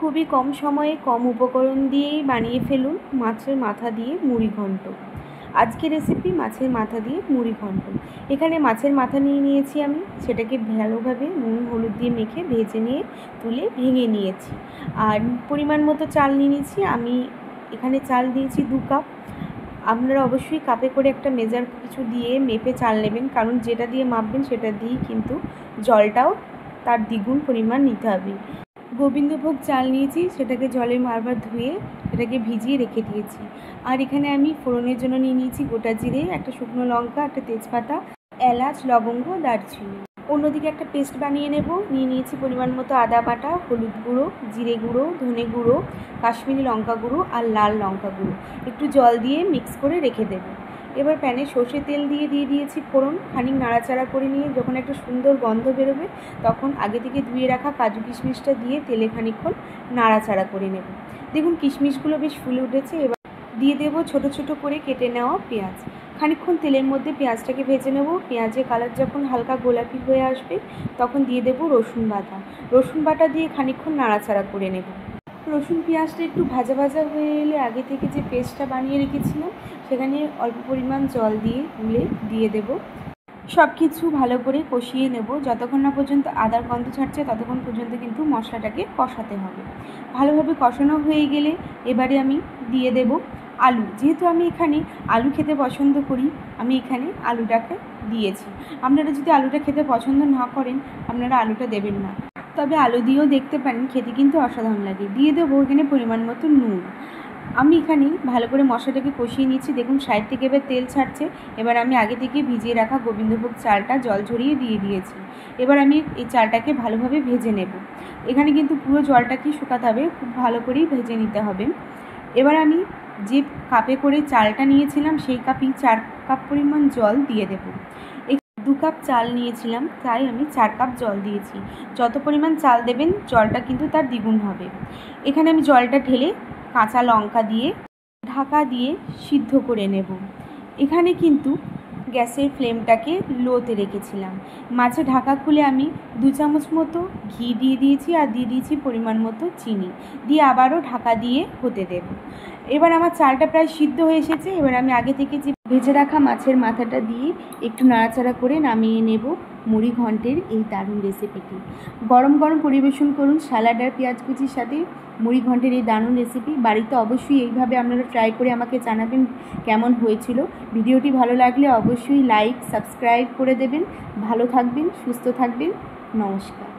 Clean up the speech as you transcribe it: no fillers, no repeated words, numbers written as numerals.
খুবই কম সময়ে কম উপকরণ দিয়েই বানিয়ে ফেলুন মাছের মাথা দিয়ে মুড়ি ঘন্ট। আজকের রেসিপি মাছের মাথা দিয়ে মুড়ি ঘন্ট। এখানে মাছের মাথা নিয়ে নিয়েছি আমি, সেটাকে ভালোভাবে নুন হলুদ দিয়ে মেখে ভেজে নিয়ে তুলে ভেঙে নিয়েছি। আর পরিমাণ মতো চাল নিয়ে নিয়েছি আমি, এখানে চাল দিয়েছি 2 কাপ। আপনারা অবশ্যই কাপে করে একটা মেজার কিছু দিয়ে মেপে চাল নেবেন, কারণ যেটা দিয়ে মাপবেন সেটা দিয়েই কিন্তু জলটাও তার দ্বিগুণ পরিমাণ নিতে হবে। গোবিন্দভোগ চাল নিয়েছি, সেটাকে জলে বারবার ধুয়ে সেটাকে ভিজিয়ে রেখে দিয়েছি। আর এখানে আমি ফোড়নের জন্য নিয়ে নিয়েছি গোটা জিরে, একটা শুকনো লঙ্কা, একটা তেজপাতা, এলাচ, লবঙ্গ, দারচিনি। অন্যদিকে একটা পেস্ট বানিয়ে নেব। নিয়ে নিয়েছি পরিমাণ মতো আদা বাটা, হলুদ গুঁড়ো, জিরে গুঁড়ো, ধনে গুঁড়ো, কাশ্মীরি লঙ্কা গুঁড়ো আর লাল লঙ্কা গুঁড়ো। একটু জল দিয়ে মিক্স করে রেখে দেবো। এবার প্যানে সর্ষে তেল দিয়ে দিয়েছি ফোড়ন। খানিক নাড়াচাড়া করে নিয়ে যখন একটা সুন্দর গন্ধ বেরোবে তখন আগে থেকে ধুয়ে রাখা কাজু কিশমিশটা দিয়ে তেলে খানিকক্ষণ নাড়াচাড়া করে নেব। দেখুন কিশমিশগুলো বেশ ফুলে উঠেছে। এবার দিয়ে দেবো ছোট ছোট করে কেটে নেওয়া পেঁয়াজ। খানিকক্ষণ তেলের মধ্যে পেঁয়াজটাকে ভেজে নেব। পেঁয়াজের কালার যখন হালকা গোলাপি হয়ে আসবে তখন দিয়ে দেবো রসুন বাটা। রসুন বাটা দিয়ে খানিকক্ষণ নাড়াচাড়া করে নেব। রসুন পেঁয়াজটা একটু ভাজা ভাজা হয়ে এলে আগে থেকে যে পেস্টটা বানিয়ে রেখেছিলাম সেখানে অল্প পরিমাণ জল দিয়ে গুলে দিয়ে দেব। সব কিছু ভালো করে কষিয়ে নেব। যতক্ষণ না পর্যন্ত আদার গন্ধ ছাড়ছে ততক্ষণ পর্যন্ত কিন্তু মশলাটাকে কষাতে হবে। ভালোভাবে কষানো হয়ে গেলে এবারে আমি দিয়ে দেব আলু। যেহেতু আমি এখানে আলু খেতে পছন্দ করি, আমি এখানে আলুটাকে দিয়েছি। আপনারা যদি আলুটা খেতে পছন্দ না করেন আপনারা আলুটা দেবেন না, তবে আলু দিয়েও দেখতে পারেন, খেতে কিন্তু অসাধারণ লাগে। দিয়ে দেবো এখানে পরিমাণ মতো নুন। আমি এখানে ভালো করে মশলাটাকে কষিয়ে নিচ্ছি। দেখুন সাইড থেকে এবার তেল ছাড়ছে। এবার আমি আগে থেকে ভিজিয়ে রাখা গোবিন্দভোগ চালটা জল ঝরিয়ে দিয়ে দিয়েছি। এবার আমি এই চালটাকে ভালোভাবে ভেজে নেব। এখানে কিন্তু পুরো জলটাকে শুকাতে হবে, খুব ভালো করেই ভেজে নিতে হবে। এবার আমি যে কাপে করে চালটা নিয়েছিলাম সেই কাপেই 4 কাপ পরিমাণ জল দিয়ে দেব। 2 কাপ চাল নিয়েছিলাম তাই আমি 4 কাপ জল দিয়েছি। যত পরিমাণ চাল দেবেন জলটা কিন্তু তার দ্বিগুণ হবে। এখানে আমি জলটা ঢেলে কাঁচা লঙ্কা দিয়ে ঢাকা দিয়ে সিদ্ধ করে নেব। এখানে কিন্তু গ্যাসের ফ্লেমটাকে লোতে রেখেছিলাম। মাঝে ঢাকা খুলে আমি 2 চামচ মতো ঘি দিয়ে দিয়েছি আর দিয়ে দিয়েছি পরিমাণ মতো চিনি, দিয়ে আবারও ঢাকা দিয়ে হতে দেব। এবার আমার চালটা প্রায় সিদ্ধ হয়ে এসেছে। এবার আমি আগে থেকে যে ভেজে রাখা মাছের মাথাটা দিয়ে একটু নাড়াচাড়া করে নামিয়ে নেব মুড়ি ঘন্টের এই দারুণ রেসিপিটি। গরম গরম পরিবেশন করুন স্যালাড আর পেঁয়াজ কুচির সাথে মুড়ি ঘন্টের এই দারুণ রেসিপি। বাড়িতে অবশ্যই এইভাবে আপনারা ট্রাই করে আমাকে জানাবেন কেমন হয়েছিল। ভিডিওটি ভালো লাগলে অবশ্যই লাইক সাবস্ক্রাইব করে দেবেন। ভালো থাকবেন, সুস্থ থাকবেন। নমস্কার।